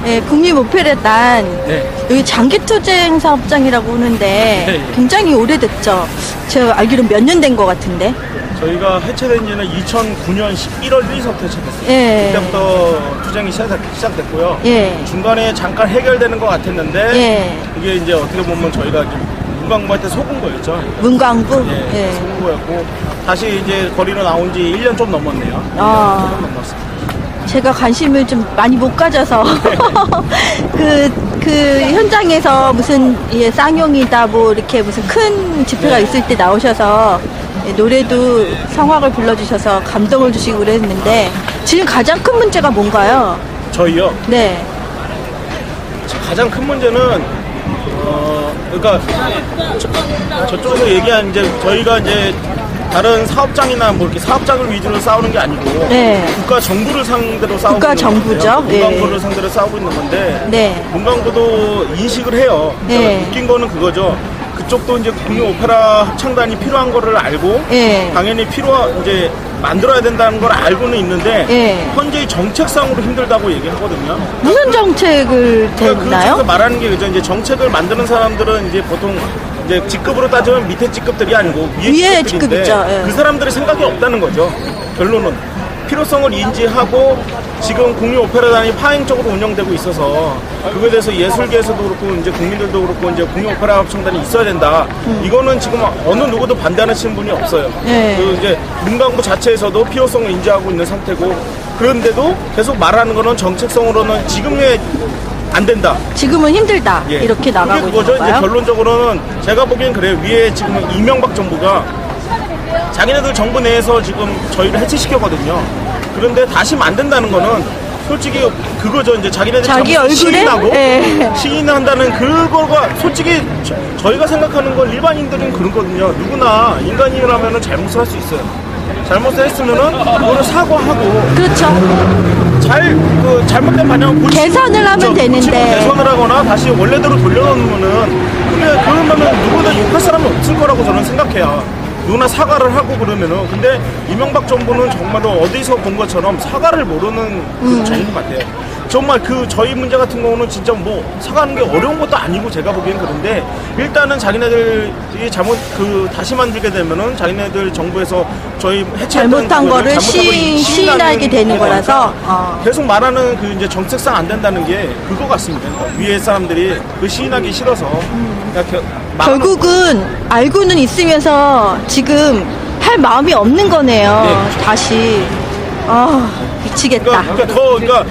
네, 국립오페라단 네. 여기 장기투쟁 사업장이라고 하는데 네. 굉장히 오래됐죠. 제가 알기로 몇 년 된 것 같은데. 저희가 해체된 지는 2009년 11월 1일부터 해체됐어요. 예. 그때부터 투쟁이 시작됐고요. 예. 중간에 잠깐 해결되는 것 같았는데 예. 이게 이제 어떻게 보면 저희가 문광부한테 속은 거였죠. 문광부. 예, 예. 속은 거였고 다시 이제 거리로 나온 지 1년 좀 넘었네요. 아. 1년 넘었어요. 제가 관심을 좀 많이 못 가져서 그 현장에서 무슨 예, 쌍용이다 뭐 이렇게 무슨 큰 집회가 있을 때 나오셔서 예, 노래도 성악을 불러주셔서 감동을 주시고 그랬는데 지금 가장 큰 문제가 뭔가요? 저희요. 네. 가장 큰 문제는 그러니까 저쪽에서 얘기한 이제 저희가 이제 다른 사업장이나 뭐 이렇게 사업장을 위주로 싸우는 게 아니고 네. 국가 정부를 상대로 싸우고 국가 있는 정부죠. 건데요. 문광부를 네. 상대로 싸우고 있는 건데 네. 문광부도 인식을 해요. 그러니까 네. 웃긴 거는 그거죠. 그쪽도 이제 국립오페라 합창단이 필요한 거를 알고 네. 당연히 이제 만들어야 된다는 걸 알고는 있는데 네. 현재 정책상으로 힘들다고 얘기하거든요. 무슨 정책을 그러니까 되나요? 그쪽에서 말하는 게 그죠. 이제 정책을 만드는 사람들은 이제 보통 이제 직급으로 따지면 밑에 직급들이 아니고 위에 위에 직급인데 직급이죠. 예. 그 사람들이 생각이 없다는 거죠. 결론은 필요성을 인지하고 지금 국립오페라단이 파행적으로 운영되고 있어서 그거에 대해서 예술계에서도 그렇고 이제 국민들도 그렇고 이제 국립오페라 합창단이 있어야 된다. 이거는 지금 어느 누구도 반대하시는 분이 없어요. 예. 그 이제 문광부 자체에서도 필요성을 인지하고 있는 상태고 그런데도 계속 말하는 거는 정책성으로는 지금의 안 된다. 지금은 힘들다. 예. 이렇게 나가고 그게 그거죠. 있는 이제 건가요? 결론적으로는 제가 보기엔 그래요. 위에 지금 이명박 정부가 자기네들 정부 내에서 지금 저희를 해체시켰거든요. 그런데 다시 만든다는 거는 솔직히 그거죠. 이제 자기네들 자기 잘못을 얼굴에? 시인하고 예. 시인한다는 그거가 솔직히 저희가 생각하는 건 일반인들은 그렇거든요. 누구나 인간이라면은 잘못을 할 수 있어요. 잘못을 했으면은 그거를 사과하고 그렇죠. 잘못된 방향을 고치고 개선을 하면 그렇죠. 되는데. 고치고 개선을 하거나 다시 원래대로 돌려놓으면은 그러면은 누구나 욕할 사람은 없을 거라고 저는 생각해요. 누구나 사과를 하고 그러면은. 근데 이명박 정부는 정말로 어디서 본 것처럼 사과를 모르는 그 정부 같아요. 정말 저희 문제 같은 경우는 진짜 뭐 사과하는 게 어려운 것도 아니고 제가 보기엔 그런데 일단은 자기네들이 다시 만들게 되면은 자기네들 정부에서 저희 해체했던 잘못한 거를 잘못한 걸 시인하게 되는 거라서 계속 말하는 그 이제 정책상 안 된다는 게 그거 같습니다. 그러니까 위에 사람들이 그 시인하기 싫어서 그러니까 결국은 알고는 있으면서 지금 할 마음이 없는 거네요. 네. 다시 미치겠다. 그러니까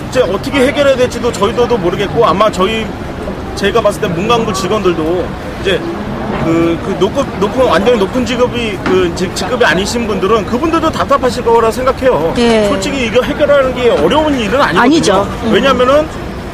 이제 어떻게 해결해야 될지도 저희도 모르겠고 아마 제가 봤을 때 문광부 직원들도 이제 완전히 높은 직급이 직급이 아니신 분들은 그분들도 답답하실 거라 생각해요. 예. 솔직히 이거 해결하는 게 어려운 일은 아니거든요. 아니죠. 왜냐면은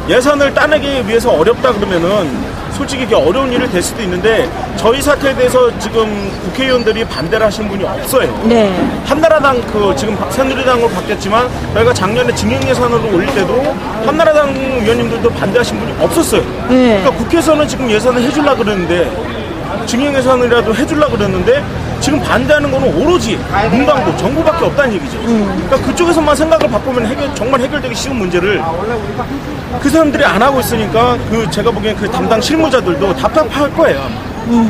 예산을 따내기 위해서 어렵다 그러면은 솔직히 이게 어려운 일이 될 수도 있는데 저희 사태에 대해서 지금 국회의원들이 반대를 하신 분이 없어요. 네. 한나라당 지금 새누리당으로 바뀌었지만 저희가 작년에 증액 예산으로 올릴 때도 한나라당 의원님들도 반대하신 분이 없었어요. 네. 그러니까 국회에서는 지금 예산을 해주려고 그러는데 증액 예산이라도 해주려고 그랬는데 지금 반대하는 거는 오로지 문광부 정부밖에 없다는 얘기죠. 그러니까 그쪽에서만 생각을 바꾸면 정말 해결되기 쉬운 문제를 그 사람들이 안 하고 있으니까 제가 보기엔 그 담당 실무자들도 답답할 거예요.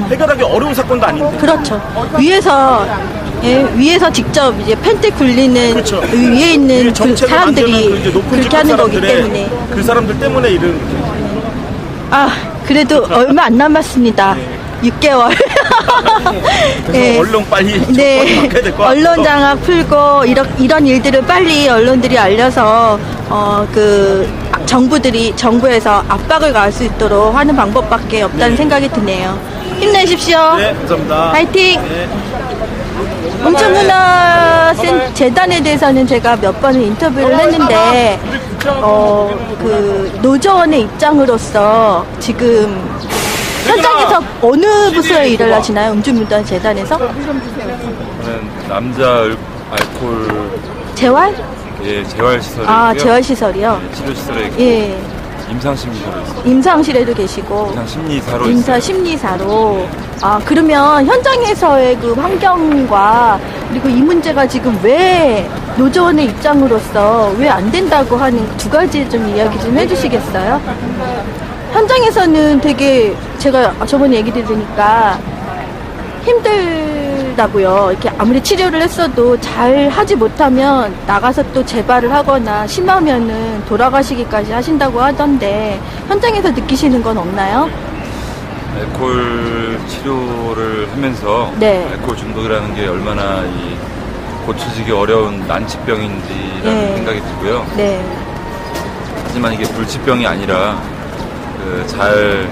해결하기 어려운 사건도 아닌데. 그렇죠. 위에서 직접 이제 펜트 굴리는 그렇죠. 위에 있는 그 정책을 사람들이 만드는 이제 높은 그렇게 직급 하는 거기 사람들의 때문에. 그 사람들 때문에 이런 그래도 얼마 안 남았습니다. 6개월. 그래서 얼른 빨리 네. 바꿔야 될 것 같아요. 언론 장악 풀고 이런 일들을 빨리 언론들이 알려서 정부에서 압박을 가할 수 있도록 하는 방법밖에 없다는 생각이 드네요. 힘내십시오. 네, 감사합니다. 화이팅! 네. 온천문화 재단에 대해서는 제가 몇 번을 인터뷰를 했는데 노조원의 입장으로서 지금 현장에서 어느 부서에 일을 하시나요? 온천문화 재단에서? 저는 남자 알코올 재활? 재활시설에 있고요. 재활시설이요? 네, 치료시설에 있고 예. 임상심리소로 있어요. 임상실에도 계시고 임상심리사로 임사 있어요. 심리사로. 그러면 현장에서의 그 환경과 그리고 이 문제가 지금 왜 노조원의 입장으로서 왜 안 된다고 하는 두 가지 좀 이야기 좀 해주시겠어요? 현장에서는 되게 제가 저번에 얘기 들으니까 힘들다고요. 이렇게 아무리 치료를 했어도 잘 하지 못하면 나가서 또 재발을 하거나 심하면은 돌아가시기까지 하신다고 하던데 현장에서 느끼시는 건 없나요? 알코올 치료를 하면서 네. 알코올 중독이라는 게 얼마나 이 고쳐지기 어려운 난치병인지라는 네. 생각이 들고요. 네. 하지만 이게 불치병이 아니라 잘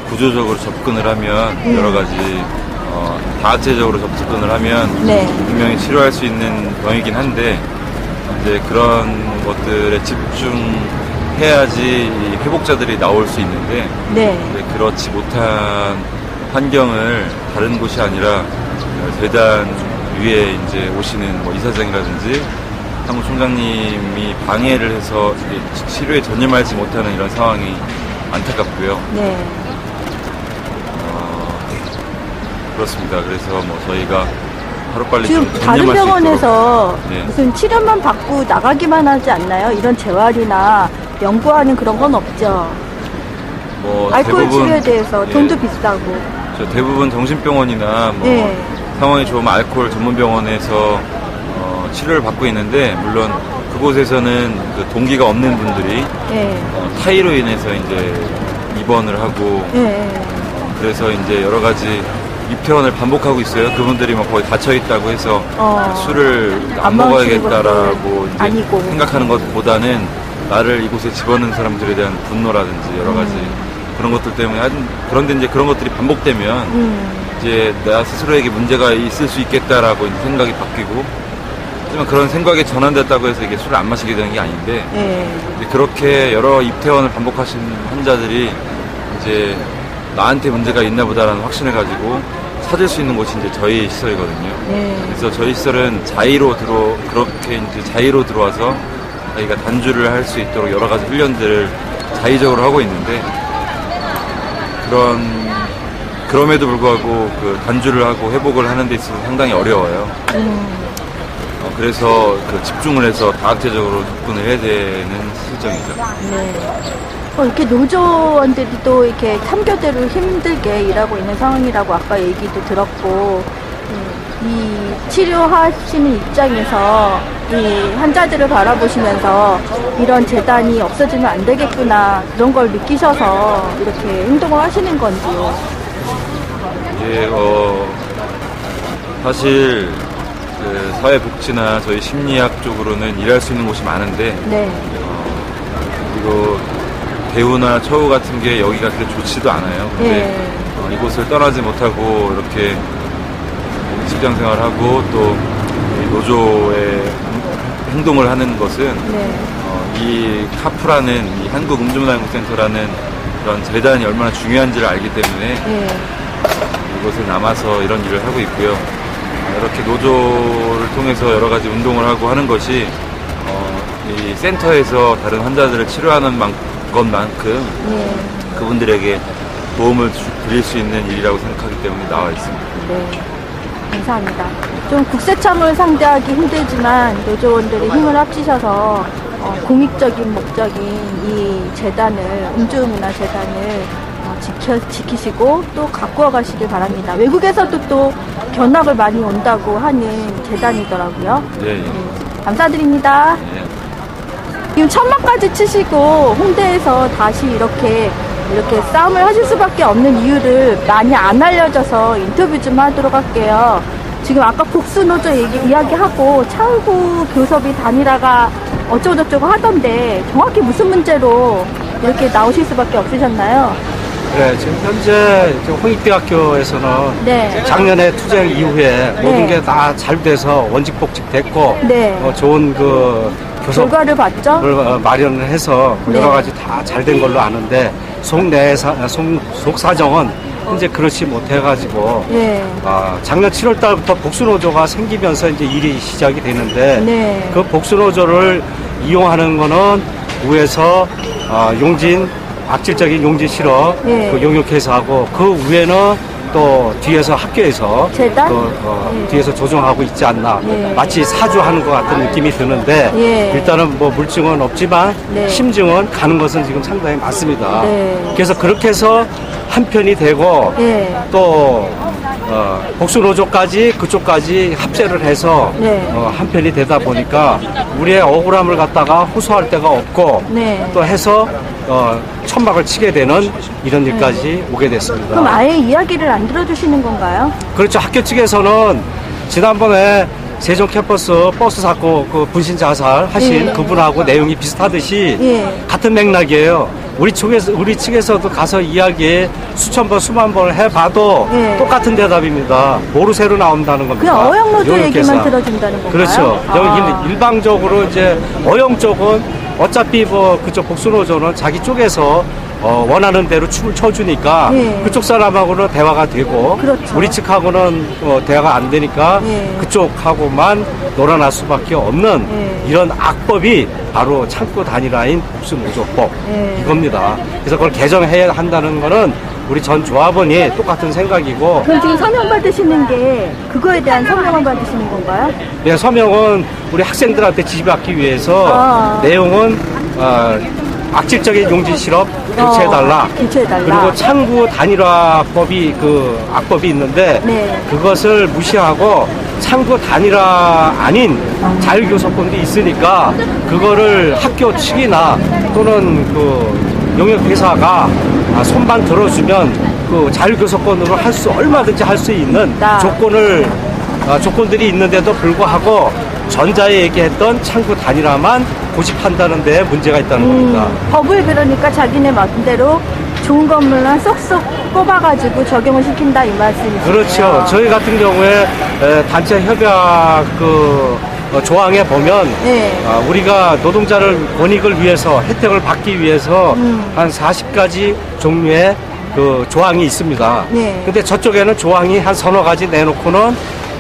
구조적으로 접근을 하면 여러 가지 다학제적으로 접근을 하면 네. 분명히 치료할 수 있는 병이긴 한데 이제 그런 것들에 집중해야지 이 회복자들이 나올 수 있는데 네. 그렇지 못한 환경을 다른 곳이 아니라 대단 위에 이제 오시는 뭐 이사장이라든지 사무총장님이 방해를 해서 이제 치료에 전념하지 못하는 이런 상황이 안타깝고요. 네. 그렇습니다. 그래서 뭐 저희가 하루빨리 지금 좀 다른 전념할 수 병원에서 있도록. 네. 무슨 치료만 받고 나가기만 하지 않나요? 이런 재활이나 연구하는 그런 건 없죠. 뭐 알코올 대부분, 치료에 대해서 예, 돈도 비싸고. 대부분 정신병원이나 뭐 네. 상황이 좋으면 알코올 전문병원에서 치료를 받고 있는데 물론 그곳에서는 그 동기가 없는 분들이 예. 타이로 인해서 이제 입원을 하고 예. 그래서 이제 여러 가지 입퇴원을 반복하고 있어요. 그분들이 막 거의 갇혀 있다고 해서 술을 안 안 마시는 먹어야겠다라고 이제 아니고. 생각하는 것보다는 나를 이곳에 집어넣은 사람들에 대한 분노라든지 여러 가지 그런 것들 때문에 그런데 이제 그런 것들이 반복되면 이제 나 스스로에게 문제가 있을 수 있겠다라고 이제 생각이 바뀌고 하지만 그런 생각이 전환됐다고 해서 이게 술을 안 마시게 되는 게 아닌데 예. 이제 그렇게 여러 입퇴원을 반복하신 환자들이 이제 나한테 문제가 있나 보다라는 확신을 가지고 찾을 수 있는 곳이 이제 저희 시설이거든요. 네. 그래서 저희 시설은 그렇게 이제 자의로 들어와서 자기가 단주를 할 수 있도록 여러 가지 훈련들을 자의적으로 하고 있는데 그럼에도 불구하고 그 단주를 하고 회복을 하는 데 있어서 상당히 어려워요. 그래서 그 집중을 해서 다학제적으로 접근을 해야 되는 실정이죠. 네. 이렇게 노조원들이 또 이렇게 3교대로 힘들게 일하고 있는 상황이라고 아까 얘기도 들었고, 이 치료하시는 입장에서 이 환자들을 바라보시면서 이런 재단이 없어지면 안 되겠구나, 그런 걸 느끼셔서 이렇게 행동을 하시는 건지요? 예, 사실 그 사회복지나 저희 심리학 쪽으로는 일할 수 있는 곳이 많은데 네. 그리고 대우나 처우 같은 게 여기가 그렇게 좋지도 않아요. 근데 이곳을 떠나지 못하고 이렇게 직장 생활하고 또 노조의 행동을 하는 것은 이 카프라는 이 한국음주문화연구센터라는 그런 재단이 얼마나 중요한지를 알기 때문에 이곳에 남아서 이런 일을 하고 있고요. 이렇게 노조를 통해서 여러 가지 운동을 하고 하는 것이 이 센터에서 다른 환자들을 치료하는 것만큼 그분들에게 도움을 드릴 수 있는 일이라고 생각하기 때문에 나와 있습니다. 네, 감사합니다. 좀 국세청을 상대하기 힘들지만 노조원들이 힘을 합치셔서 공익적인 목적인 이 재단을, 음주문화재단을 지키시고 또 가꾸어 가시길 바랍니다. 외국에서도 또 견학을 많이 온다고 하는 재단이더라고요. 네. 감사드립니다. 예. 지금 천막까지 치시고 홍대에서 다시 이렇게 싸움을 하실 수밖에 없는 이유를 많이 안 알려져서 인터뷰 좀 하도록 할게요. 지금 아까 복수노조 이야기하고 차후부 교섭이 단일화가 어쩌고저쩌고 하던데 정확히 무슨 문제로 이렇게 나오실 수밖에 없으셨나요? 네, 지금 현재 홍익대학교에서는 네. 작년에 투쟁 이후에 모든 게 다 잘 돼서 원직 복직 됐고 좋은 그 교섭을 결과를 봤죠? 마련을 해서 여러 가지 다 잘 된 걸로 아는데 속 사정은 현재 그렇지 못해가지고 작년 7월 달부터 복수노조가 생기면서 이제 일이 시작이 되는데 그 복수노조를 이용하는 거는 위에서 악질적인 용지 실업 그 용역해서 하고 그 위에는 또 뒤에서 학교에서 재단? 또 뒤에서 조종하고 있지 않나. 예. 마치 사주하는 것 같은 느낌이 드는데 예. 일단은 뭐 물증은 없지만 네. 심증은 가는 것은 지금 상당히 많습니다. 네. 그래서 그렇게 해서 한편이 되고 예. 또 복수노조까지 그쪽까지 합세를 해서 네. 한편이 되다 보니까 우리의 억울함을 갖다가 호소할 데가 없고 네. 또 해서 천막을 치게 되는 이런 일까지 오게 됐습니다. 그럼 아예 이야기를 안 들어주시는 건가요? 그렇죠. 학교 측에서는 지난번에 세종 캠퍼스 버스 사고 그 분신 자살 하신 예. 그분하고 내용이 비슷하듯이 예. 같은 맥락이에요. 우리 측에서도 가서 이야기 수천 번 수만 번을 해봐도 예. 똑같은 대답입니다. 뭐로 새로 나온다는 겁니다. 그냥 어영노조 요렇게 얘기만 해서. 들어준다는 건가요? 그렇죠. 아. 일방적으로 이제 어영 쪽은 어차피 뭐 그쪽 복수노조는 자기 쪽에서 원하는 대로 춤을 춰주니까 예. 그쪽 사람하고는 대화가 되고 그렇죠. 우리 측하고는 대화가 안 되니까 예. 그쪽하고만 놀아날 수밖에 없는 예. 이런 악법이 바로 창고 단일화인 복수노조법 예. 이겁니다. 그래서 그걸 개정해야 한다는 거는 우리 전 조합원이 똑같은 생각이고 그럼 지금 서명 받으시는 게 그거에 대한 서명을 받으시는 건가요? 네, 서명은 우리 학생들한테 지지받기 위해서 아. 내용은 악질적인 용진 실업 교체해달라. 교체해달라. 그리고 창구 단일화법이 그 악법이 있는데 네. 그것을 무시하고 창구 단일화 아닌 자율교섭권도 있으니까 그거를 학교 측이나 또는 그 용역회사가 손만 들어주면 그 자율교섭권으로 얼마든지 할 수 있는 조건들이 있는데도 불구하고 전자에 얘기했던 창구 단일화만 고집한다는 데 문제가 있다는 겁니다. 법을 그러니까 자기네 마음대로 좋은 것만 쏙쏙 뽑아가지고 적용을 시킨다 이 말씀이시죠? 그렇죠. 저희 같은 경우에 단체 협약 조항에 보면 네. 우리가 노동자를 권익을 위해서 혜택을 받기 위해서 한 40가지 종류의 그 조항이 있습니다. 네. 근데 저쪽에는 조항이 한 서너 가지 내놓고는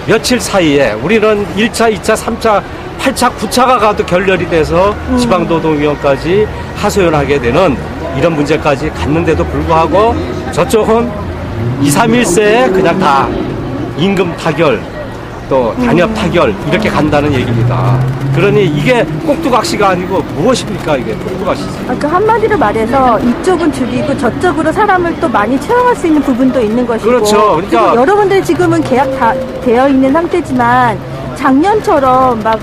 며칠 사이에 우리는 1차, 2차, 3차, 8차, 9차가 가도 결렬이 돼서 지방노동위원까지 하소연하게 되는 이런 문제까지 갔는데도 불구하고 저쪽은 2, 3일세에 그냥 다 임금 타결 또 단협 타결 이렇게 간다는 얘기입니다. 그러니 이게 꼭두각시가 아니고 무엇입니까 이게 꼭두각시지. 그 한마디로 말해서 이쪽은 줄이고 저쪽으로 사람을 또 많이 채용할 수 있는 부분도 있는 것이고 그렇죠. 그러니까 그리고 여러분들 지금은 계약 다 되어 있는 상태지만 작년처럼 막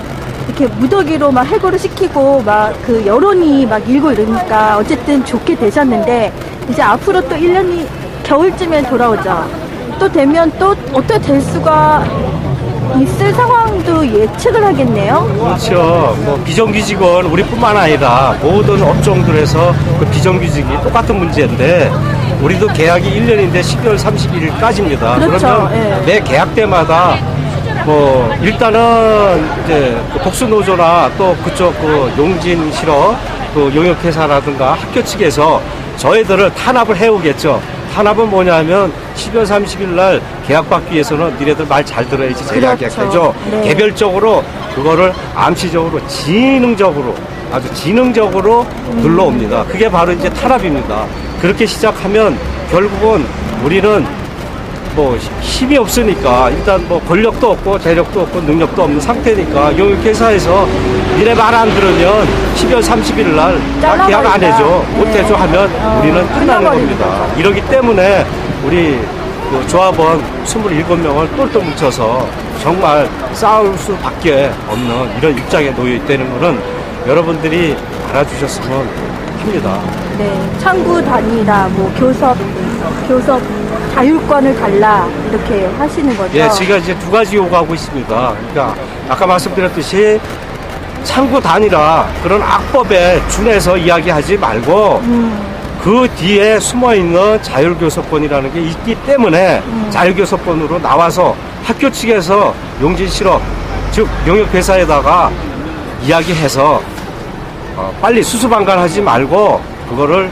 이렇게 무더기로 막 해고를 시키고 막 그 여론이 막 일고 이러니까 어쨌든 좋게 되셨는데 이제 앞으로 또 1년이 겨울쯤에 돌아오죠. 또 되면 또 어떻게 될 수가 있을 상황도 예측을 하겠네요. 그렇죠. 뭐 비정규직은 우리뿐만 아니라 모든 업종들에서 그 비정규직이 똑같은 문제인데 우리도 계약이 1년인데 12월 31일까지입니다. 그렇죠. 그러면 예. 매 계약 때마다 뭐 일단은 이제 그 복수노조나 또 그쪽 그 용진 실업 그 용역회사라든가 학교 측에서 저희들을 탄압을 해오겠죠. 탄압은 뭐냐면 12월 30일 날 계약받기 위해서는 니네들 말 잘 들어야지 재계약해줘. 그렇죠. 네. 개별적으로 그거를 암시적으로 아주 지능적으로 눌러옵니다. 그게 바로 이제 탄압입니다. 그렇게 시작하면 결국은 우리는 뭐 힘이 없으니까 일단 뭐 권력도 없고 재력도 없고 능력도 없는 상태니까 용역회사에서 니네 말 안 들으면 12월 30일 날 나 계약 안 해줘 못 해줘 하면 우리는 끝나는 겁니다. 이러기 때문에 우리 그 조합원 27명을 똘똘 뭉쳐서 정말 싸울 수밖에 없는 이런 입장에 놓여 있다는 것은 여러분들이 알아주셨으면 합니다. 네, 창구 단위다, 뭐 교섭 자율권을 달라 이렇게 하시는 거죠. 예, 제가 이제 두 가지 요구하고 있습니다. 그러니까 아까 말씀드렸듯이 창구 단위라 그런 악법에 준해서 이야기하지 말고 그 뒤에 숨어있는 자율교섭권이라는 게 있기 때문에 자율교섭권으로 나와서 학교 측에서 용진 실업 즉 용역회사에다가 이야기해서 빨리 수수방관하지 말고 그거를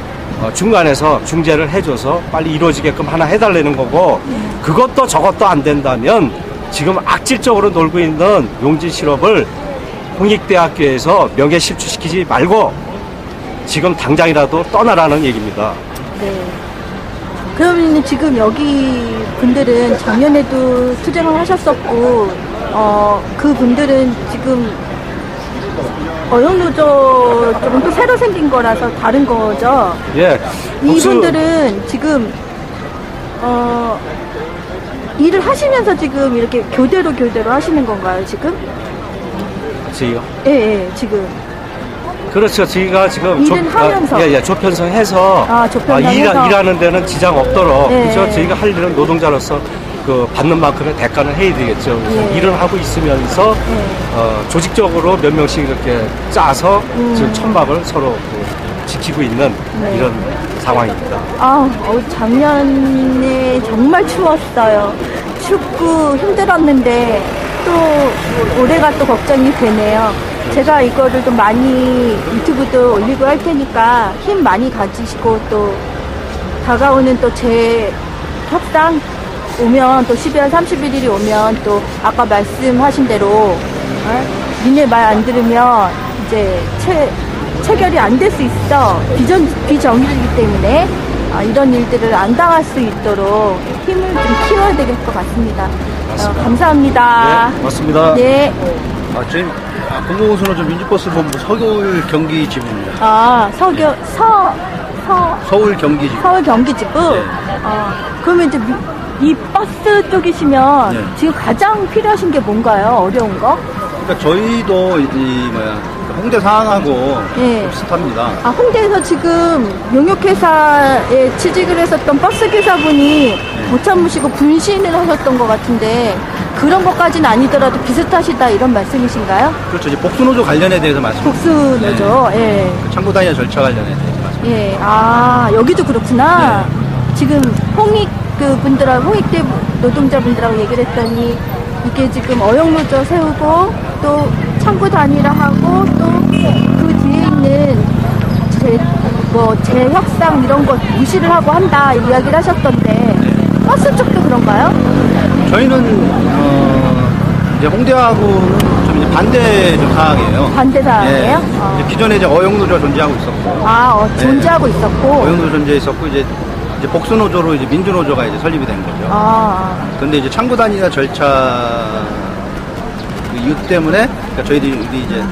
중간에서 중재를 해줘서 빨리 이루어지게끔 하나 해달라는 거고 그것도 저것도 안 된다면 지금 악질적으로 놀고 있는 용진 실업을 홍익대학교에서 명예 실추시키지 말고 지금 당장이라도 떠나라는 얘기입니다. 네. 그러면 지금 여기 분들은 작년에도 투쟁을 하셨었고, 그 분들은 지금 어영노조 조금 또 새로 생긴 거라서 다른 거죠? 예. 이분들은 지금, 일을 하시면서 지금 이렇게 교대로 하시는 건가요, 지금? 저희요? 예, 예, 지금. 그렇죠. 저희가 지금 일은 하면서. 조편성해서 조편성해서. 일하는 데는 지장 없도록 예. 그렇죠. 저희가 할 일은 노동자로서 그 받는 만큼의 대가는 해야 되겠죠. 그래서 예. 일을 하고 있으면서 조직적으로 몇 명씩 이렇게 짜서 지금 천막을 서로 지키고 있는 네. 이런 상황입니다. 작년에 정말 추웠어요. 춥고 힘들었는데 또 올해가 또 걱정이 되네요. 제가 이거를 좀 많이 유튜브도 올리고 할 테니까 힘 많이 가지시고 또 다가오는 또 제 협상 오면 또 12월 31일이 오면 또 아까 말씀하신 대로 니네 말 안 들으면 이제 체결이 안 될 수 있어. 비정규직이기 때문에 이런 일들을 안 당할 수 있도록 힘을 좀 키워야 될 것 같습니다. 감사합니다. 네, 고맙습니다. 네. 저희 공공운수노조 민주버스본부 서울 경기 지부입니다. 서울 경기 지부. 서울 경기지부? 네. 그러면 이제 이 버스 쪽이시면 네. 지금 가장 필요하신 게 뭔가요? 어려운 거? 그러니까 저희도 홍대 상황하고 네. 비슷합니다. 홍대에서 지금 용역회사에 취직을 했었던 버스 기사분이 못 참으시고 분신을 하셨던 것 같은데 그런 것까지는 아니더라도 비슷하시다 이런 말씀이신가요? 그렇죠. 이제 복수노조 관련에 대해서 말씀드립니다. 복수노조, 예. 그 창구 단위와 절차 관련에 대해서 말씀드립니다. 예. 여기도 그렇구나. 지금 홍익대 노동자분들하고 얘기를 했더니 이게 지금 어영노조 세우고 또 창구 단위라하고 또 그 뒤에 있는 재협상 이런 거 무시를 하고 한다 이야기를 하셨던데 버스 쪽도 그런가요? 저희는 이제 홍대하고는 좀 이제 반대 좀 상황이에요. 반대 상황이에요? 이제 기존에 이제 어영노조가 존재하고 있었고. 존재하고 있었고. 어영노조 존재했었고 이제 복수노조로 이제 민주노조가 이제 설립이 된 거죠. 근데 이제 창구 단위나 절차 그 이유 때문에 그러니까 저희들이 이제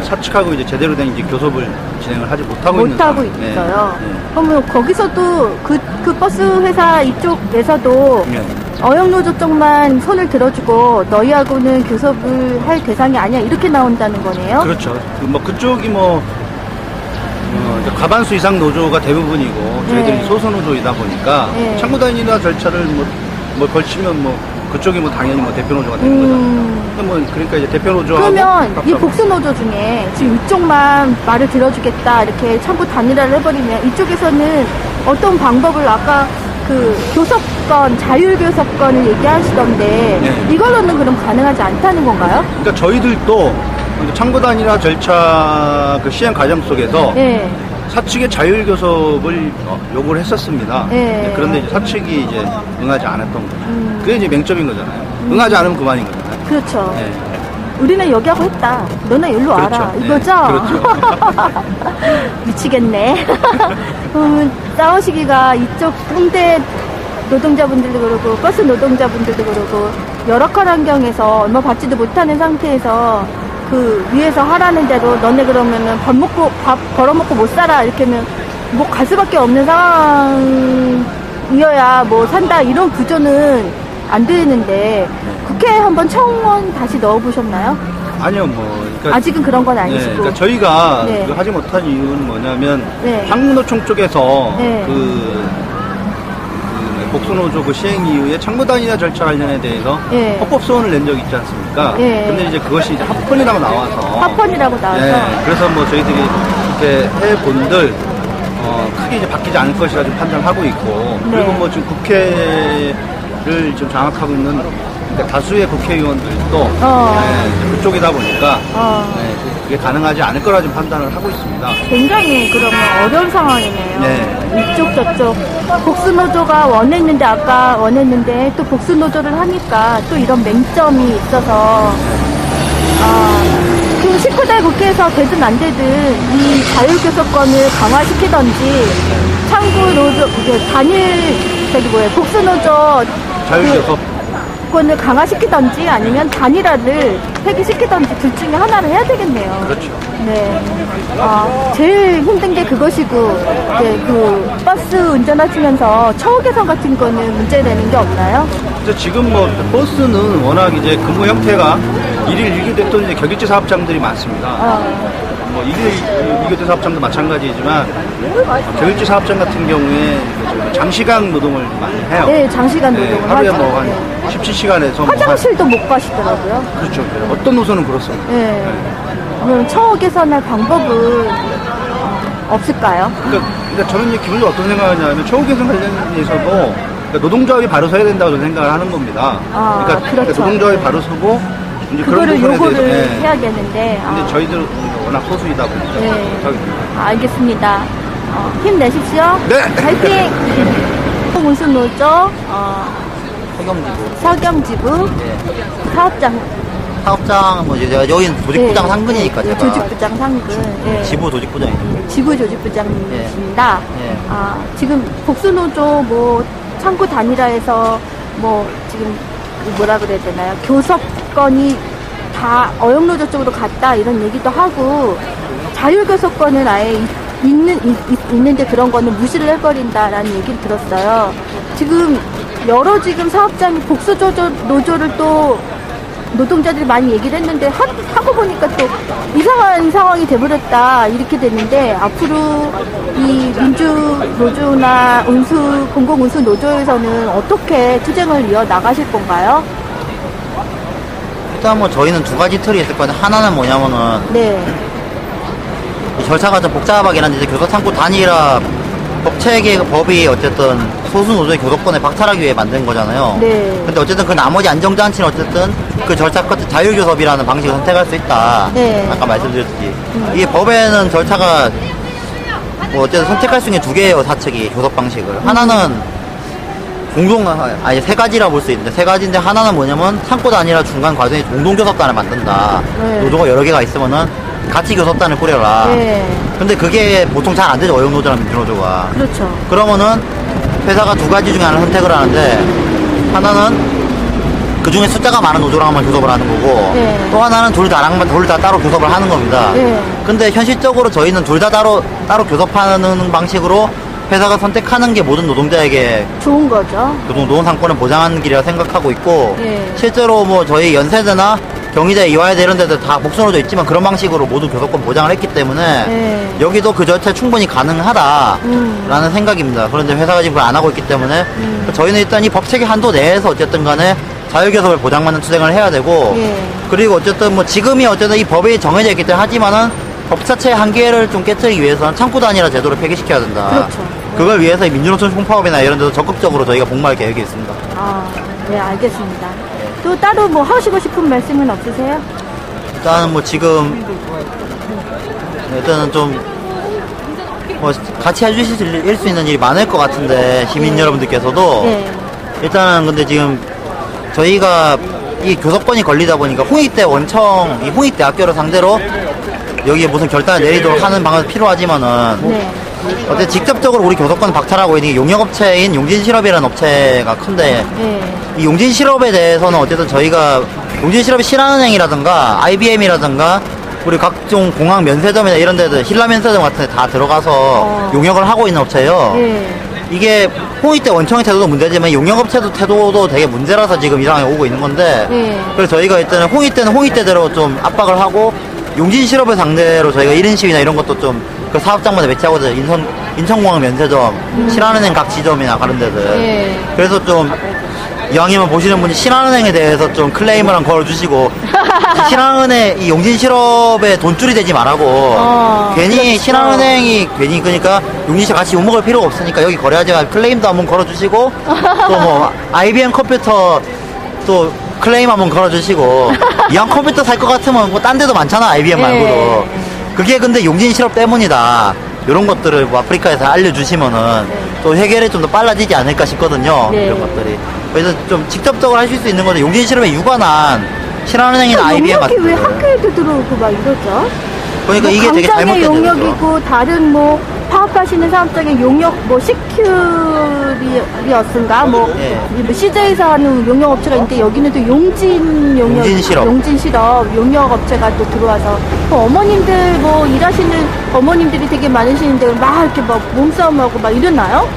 사측하고 이제 제대로 된 이제 교섭을 진행을 하지 못하고 있는 못하고 상황. 있어요. 네. 그러면 거기서도 그 버스 회사 이쪽에서도 네. 어영노조 쪽만 손을 들어주고 너희하고는 교섭을 할 대상이 아니야 이렇게 나온다는 거네요. 그렇죠. 그쪽이 이제 과반수 이상 노조가 대부분이고 저희들이 네. 소수노조이다 보니까 네. 창구 단위나 절차를 걸치면 그쪽이 당연히 대표 노조가 되는 거잖아요. 그러니까 이제 대표 노조하고 그러면 이 복수노조 중에 지금 이쪽만 말을 들어주겠다 이렇게 참고 단일화를 해버리면 이쪽에서는 어떤 방법을 아까 그 교섭권, 자율교섭권을 얘기하시던데 네. 이걸로는 그럼 가능하지 않다는 건가요? 그러니까 저희들도 창구 단위나 절차 그 시행 과정 속에서 네. 사측의 자율교섭을 요구를 했었습니다. 네. 그런데 이제 사측이 이제 응하지 않았던 거죠. 그게 이제 맹점인 거잖아요. 응하지 않으면 그만인 거잖아요. 그렇죠. 네. 우리는 여기하고 했다. 너네 일로 그렇죠. 와라. 네. 이거죠? 그렇죠. 미치겠네. 싸우시기가 이쪽 홍대 노동자분들도 그러고 버스 노동자분들도 그러고 열악한 환경에서 얼마 받지도 못하는 상태에서 그 위에서 하라는 대로 너네 그러면은 밥 벌어먹고 못 살아 이렇게는 뭐 갈 수밖에 없는 상황이어야 뭐 산다 이런 구조는 안 되는데 국회에 한번 청원 다시 넣어보셨나요? 아니요, 그러니까 아직은 그런 건 네, 아니시고. 그러니까 저희가 네. 하지 못한 이유는 뭐냐면 네. 한국노총 쪽에서 네. 복수노조 그 시행 이후에 창구단위나 절차 관련에 대해서 네. 헌법 소원을 낸 적이 있지 않습니까? 네. 근데 이제 그것이 이제 합헌이라고 나와서 합헌이라고 나와서. 네, 그래서 저희들이 이렇게 해본들 크게 이제 바뀌지 않을 것이라 좀 판단하고 있고 네. 그리고 지금 국회를 좀 장악하고 있는 그러니까 다수의 국회의원들도 이제 그쪽이다 보니까 그게 가능하지 않을 거라 좀 판단을 하고 있습니다. 굉장히 그러면 어려운 상황이네요. 네. 이쪽 저쪽 복수노조가 원했는데 또 복수노조를 하니까 또 이런 맹점이 있어서 그 19대 국회에서 되든 안 되든 이 자율교섭권을 강화시키던지 창구 노조, 복수노조 자율교섭. 권을 강화시키던지 아니면 단일화를 폐기시키던지 둘 중에 하나를 해야 되겠네요. 그렇죠. 네. 제일 힘든 게 그것이고, 이제 그 버스 운전하시면서 처우 개선 같은 거는 문제되는 게 없나요? 그래서 지금 뭐 버스는 워낙 이제 근무 형태가 일일 일교됐던 이제 격일제 사업장들이 많습니다. 뭐 일일 일교대 사업장도 마찬가지지만 격일제 사업장 같은 경우에 장시간 노동을 많이 해요. 네, 장시간 노동을 하루에 하죠. 뭐 한 네. 17시간에서 화장실도 못 가시더라고요. 그렇죠. 어떤 노선은 그렇습니다. 네. 그럼 처우 개선할 방법은 없을까요? 그러니까 저는 이제 기본적으로 어떤 생각하냐면 처우 개선 관련해서도 그러니까 노동조합이 바로 서야 된다고 저는 생각을 하는 겁니다. 그러니까 그렇죠. 노동조합이 바로 서고 이제 그거를 그런 부분에 요구를 대해서 해야겠는데. 근데 저희들 워낙 소수이다 보니까 네. 못하게 됩니다. 알겠습니다. 힘내십시오. 네. 화이팅! 운수노조 서경지부. 서경지부 네. 사업장, 뭐, 이제 여긴 조직부장 네. 상근이니까 제가. 조직부장 상근. 네. 지부 조직부장이죠. 지부 조직부장님이십니다. 네. 지금 복수노조 뭐 창구 단일화에서 뭐 지금 뭐라 그래야 되나요? 교섭권이 다 어영노조 쪽으로 갔다 이런 얘기도 하고 자율교섭권은 아예 있는데 그런 거는 무시를 해버린다라는 얘기를 들었어요. 지금 여러 지금 사업장이 복수노조를 또 노동자들이 많이 얘기를 했는데 하고 보니까 또 이상한 상황이 돼버렸다 이렇게 됐는데 앞으로 이 민주노조나 공공운수 노조에서는 어떻게 투쟁을 이어나가실 건가요? 일단 뭐 저희는 두 가지 틀이 있을 건데, 하나는 뭐냐면은, 네. 이 절차가 좀 복잡하긴 한데, 이제 교섭창구 단일화 법이 어쨌든 소수 노조의 교섭권을 박탈하기 위해 만든 거잖아요. 네. 근데 어쨌든 그 나머지 안정장치는 어쨌든 그 절차 끝에 자율교섭이라는 방식을 선택할 수 있다. 네. 아까 말씀드렸듯이. 이게 법에는 절차가 뭐 어쨌든 선택할 수 있는 두 개예요, 사측이 교섭 방식을. 하나는 세 가지라 볼 수 있는데, 세 가지인데 하나는 뭐냐면 창구 단일화 중간 과정에 공동교섭단을 만든다. 네. 노조가 여러 개가 있으면은 같이 교섭단을 꾸려라. 네. 근데 그게 보통 잘 안 되죠, 어영노조랑 민주노조가. 그렇죠. 그러면은 회사가 두 가지 중에 하나를 선택을 하는데, 하나는 그 중에 숫자가 많은 노조랑만 교섭을 하는 거고, 네. 또 하나는 둘 다 따로 교섭을 하는 겁니다. 네. 근데 현실적으로 저희는 둘 다 따로 교섭하는 방식으로 회사가 선택하는 게 모든 노동자에게 좋은 거죠. 노동 상권을 보장하는 길이라 생각하고 있고, 네. 실제로 뭐 저희 연세대나 경희대, 이화여대 이런 데들 다 복수노조 있지만 그런 방식으로 모두 교섭권 보장을 했기 때문에 네. 여기도 그 절차 충분히 가능하다라는 생각입니다. 그런데 회사가 지금 그걸 안 하고 있기 때문에 저희는 일단 이 법체계 한도 내에서 어쨌든 간에 자율교섭을 보장받는 투쟁을 해야 되고, 예. 그리고 어쨌든 뭐 지금이 어쨌든 이 법이 정해져 있기 때문에 하지만은 법 자체의 한계를 좀 깨뜨리기 위해서는 창구 단일화 제도를 폐기시켜야 된다. 그렇죠. 그걸 위해서 민주노총 총파업이나 이런 데도 적극적으로 저희가 복무할 계획이 있습니다. 네, 알겠습니다. 또 따로 뭐 하시고 싶은 말씀은 없으세요? 일단은 뭐 지금 일단은 좀 뭐 같이 해주실 수 있는 일이 많을 것 같은데, 시민 여러분들께서도 네. 일단은 근데 지금 저희가 이 교섭권이 걸리다 보니까 홍익대 원청, 이 홍익대학교를 상대로 여기에 무슨 결단을 내리도록 하는 방안이 필요하지만은, 네. 어쨌든 직접적으로 우리 교섭권을 박탈하고 있는 게 용역업체인 용진실업이라는 업체가 큰데, 네. 이 용진실업에 대해서는 어쨌든 저희가 용진실업이 신한은행이라든가 IBM이라든가 우리 각종 공항 면세점이나 이런 데들, 신라 면세점 같은 데 다 들어가서 용역을 하고 있는 업체예요. 네. 이게 홍익대 원청의 태도도 문제지만 용역업체도 태도도 되게 문제라서 지금 이 상황에 오고 있는 건데, 네. 그래서 저희가 일단은 홍익대는 홍익대대로 좀 압박을 하고, 용진실업을 상대로 저희가 1인 시위나 이런 것도 좀 그 사업장마다 배치하거든요. 인천공항 면세점, 신한은행 각 지점이나 그런 데들. 네. 그래서 좀 이왕이면 보시는 분이 신한은행에 대해서 좀 클레임을 한 걸어주시고, 신한은행, 이 용진실업에 돈줄이 되지 말라고, 괜히 그렇죠. 신한은행이 괜히 그러니까 용진실 같이 욕먹을 필요가 없으니까 여기 거래하지 말고 클레임도 한번 걸어주시고, 또 뭐 IBM 컴퓨터 또 클레임 한번 걸어주시고, 이왕 컴퓨터 살 것 같으면 뭐 딴 데도 많잖아, IBM 말고도. 그게 근데 용진실업 때문이다. 이런 것들을 뭐 아프리카에서 알려주시면은 또 해결이 좀 더 빨라지지 않을까 싶거든요. 네. 이런 것들이. 그래서 좀 직접적으로 하실 수 있는 건데, 용진실업에 유관한 신한은행이나 IBM 용역이 같은 왜 데. 학교에도 들어오고 막 이러죠? 그러니까 뭐 이게 되게 강장의 잘못된 일이죠. 용역이고 다른 뭐 파업하시는 사업장의 용역 뭐 시큐리어스인가 뭐 예. CJ에서 하는 용역 업체가 있는데 여기는 또 용진 용역 용진실업. 용진실업 용역 업체가 또 들어와서 뭐 어머님들 뭐 일하시는 어머님들이 되게 많으시는데 막 이렇게 막 몸싸움하고 막 이러나요?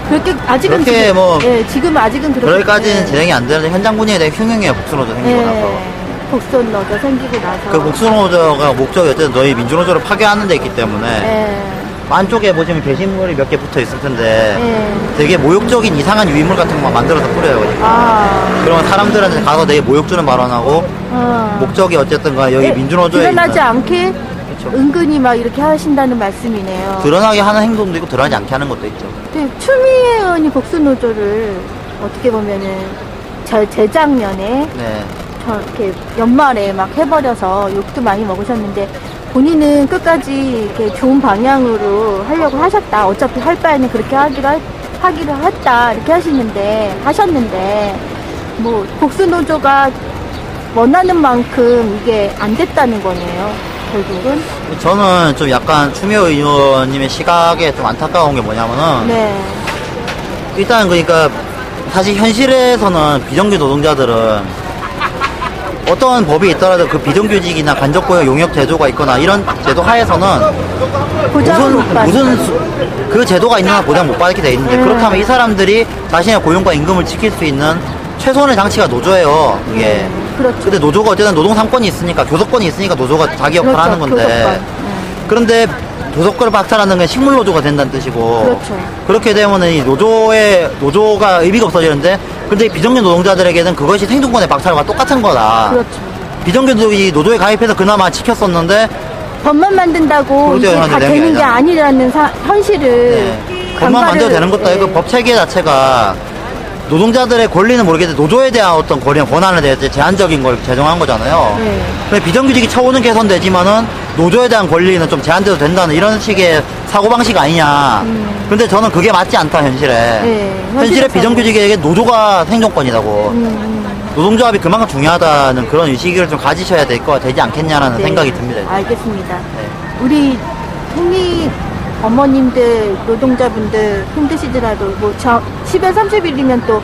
그렇게 아직은 그렇게 지금, 뭐 예, 지금 아직은 그렇게 그럴까지는 진행이 안 되는데 현장 분위기에 대해 흉흉해요. 복수노조 생기고 나서. 복선너저 생기고 나서 그 복수노조가 목적이 어쨌든 너희 민주노조를 파괴하는 데 있기 때문에 예. 안쪽에 보시면 게시물이 몇 개 붙어 있을 텐데 예. 되게 모욕적인 이상한 유인물 같은 거 만들어서 뿌려요. 그러니까. 아. 그러면 사람들한테 가서 되게 모욕 주는 발언하고 목적이 어쨌든 간 여기 예, 민주노조에 드러나지 있는 않게 그렇죠. 은근히 막 이렇게 하신다는 말씀이네요. 드러나게 하는 행동도 있고 드러나지 않게 하는 것도 있죠. 근데 추미애 의원이 복수노조를 어떻게 보면은 재작년에 네. 저렇게 연말에 막 해버려서 욕도 많이 먹으셨는데 본인은 끝까지 이렇게 좋은 방향으로 하려고 하셨다. 어차피 할 바에는 그렇게 하기로 했다. 이렇게 하셨는데 뭐 복수노조가 원하는 만큼 이게 안 됐다는 거네요. 결국은. 저는 좀 약간 추미애 의원님의 시각에 좀 안타까운 게 뭐냐면은 네. 일단 그러니까 사실 현실에서는 비정규 노동자들은 어떤 법이 있더라도 그 비정규직이나 간접고용 용역 제도가 있거나 이런 제도 하에서는 보장을 못 받는. 그 제도가 있는 한 보장 못 받게 돼 있는데 그렇다면 이 사람들이 자신의 고용과 임금을 지킬 수 있는 최소한의 장치가 노조예요. 이게. 그렇죠. 근데 노조가 어쨌든 노동 3권이 있으니까 교섭권이 있으니까 노조가 자기 역할을 그렇죠. 하는 건데 교섭권. 그런데 교섭권을 박탈하는 건 식물 노조가 된다는 뜻이고 그렇죠. 그렇게 되면 이 노조가 의미가 없어지는데 근데 비정규 노동자들에게는 그것이 생존권의 박탈과 똑같은 거다. 그렇죠. 비정규 노조에 가입해서 그나마 지켰었는데 법만 만든다고 그렇죠. 이게 다 되는 게 되는 게 아니라. 아니라는 현실을 법만 만들어도 되는 것도 아니고 예. 법 체계 자체가 노동자들의 권리는 모르겠는데 노조에 대한 어떤 권한에 대해서 제한적인 걸 제정한 거잖아요. 네. 근데 비정규직이 처우는 개선되지만은 노조에 대한 권리는 좀 제한돼도 된다는 이런 식의 사고방식 아니냐. 근데 저는 그게 맞지 않다, 현실에. 네, 현실에 현실에서는. 비정규직에게 노조가 생존권이라고. 노동조합이 그만큼 중요하다는 그런 의식을 좀 가지셔야 되지 않겠냐라는 네. 생각이 듭니다. 알겠습니다. 네. 우리 국민 어머님들, 노동자분들 힘드시더라도 뭐 10월 30일이면 또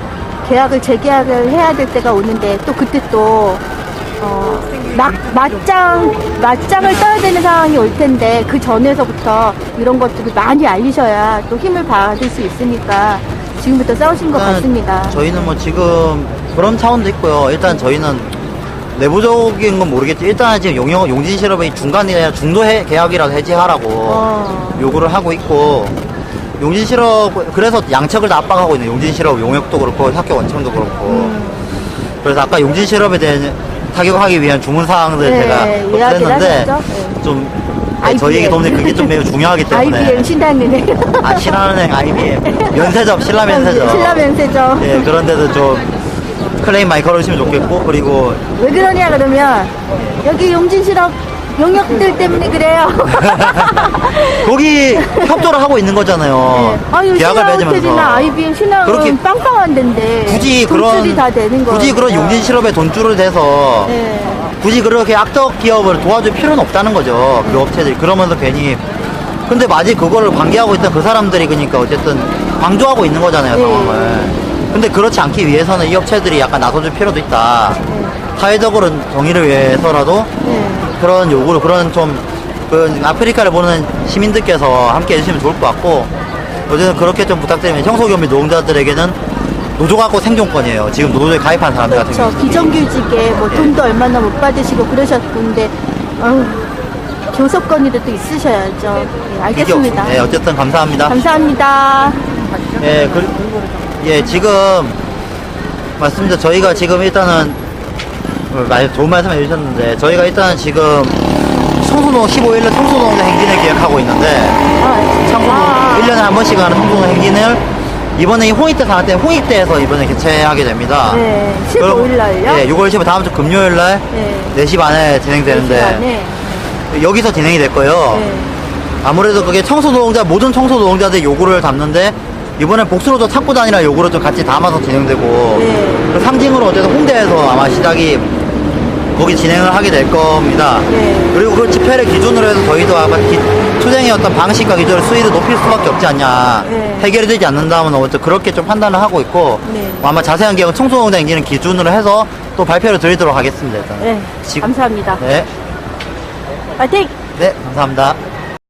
계약을 재계약을 해야 될 때가 오는데 또 그때 또 맞짱을 떠야 되는 상황이 올 텐데 그 전에서부터 이런 것들을 많이 알리셔야 또 힘을 받을 수 있으니까 지금부터 싸우신 것 일단 같습니다. 저희는 뭐 지금 그런 차원도 있고요. 일단 저희는 내부적인 건 모르겠지. 일단 지금 용진실업의 중간에 중도 계약이라도 해지하라고 요구를 하고 있고 용진실업 그래서 양측을 다 압박하고 있는 용진실업 용역도 그렇고 학교 원청도 그렇고 그래서 아까 용진실업에 대한 타격하기 위한 주문사항들 네, 제가 이야기를 했는데 하셨죠? 네. 좀 IBM. 저희에게 도움이 그게 좀 매우 중요하기 때문에 IBM 신한은행. 신한은행 IBM 면세점 신라면세점 신라면세점. 예 그런데도 좀 클레임 많이 걸어주시면 좋겠고 그리고 왜 그러냐 그러면 여기 용진실업 용역들 때문에 그래요. 거기 협조를 하고 있는 거잖아요. 아유, 계약을 신한호텔이나 맺으면서 IBM 신한은 그렇게 빵빵한 데인데 굳이 돈줄이 다 되는 거예요. 굳이 그런 용진실업에 돈줄을 대서 네. 굳이 그렇게 악덕 기업을 도와줄 필요는 없다는 거죠. 그 업체들이 그러면서 괜히 근데 마치 그거를 관계하고 있던 그 사람들이 그러니까 어쨌든 방조하고 있는 거잖아요, 네. 상황을. 근데 그렇지 않기 위해서는 이 업체들이 약간 나서줄 필요도 있다. 사회적으로 정의를 위해서라도 네. 그런 요구를 그런 그 아프리카를 보는 시민들께서 함께 해주시면 좋을 것 같고 어쨌든 그렇게 좀 부탁드리면 청소기업의 노동자들에게는 노조가 꼭 생존권이에요. 지금 노조에 가입한 사람들 같은 그렇죠. 경우는 비정규직에 뭐 돈도 얼마나 못 받으시고 그러셨는데 교섭권이라도 있으셔야죠. 네, 알겠습니다. 네, 어쨌든 감사합니다. 감사합니다. 지금 맞습니다. 저희가 지금 일단은 좋은 말씀 해주셨는데 저희가 일단은 지금 청소노동 15일날 청소노동 행진을 기획하고 있는데 청소노동 1년에 한 번씩 하는 청소노동 행진을 이번에 이 홍익대 사안 때 홍익대에서 이번에 개최하게 됩니다. 네, 15일 날요? 네, 6월 15일 다음 주 금요일 날 네. 4시 반에 진행되는데 4시 반에. 여기서 진행이 될 거예요. 네. 아무래도 그게 모든 청소노동자들의 요구를 담는데 이번에 복수노조 창구단이라는 요구를 좀 같이 담아서 진행되고 네. 그 상징으로 어쨌든 홍대에서 아마 시작이 거기 진행을 하게 될 겁니다. 네. 그리고 그 집회를 기준으로 해서 저희도 아마 투쟁의 어떤 방식과 기준으로 수위를 높일 수밖에 없지 않냐. 네. 해결이 되지 않는다면 어쨌든 그렇게 좀 판단을 하고 있고 네. 아마 자세한 계획은 청소년행진을 기준으로 해서 또 발표를 드리도록 하겠습니다. 일단. 네. 지금- 감사합니다. 네. 파이팅! 네, 감사합니다.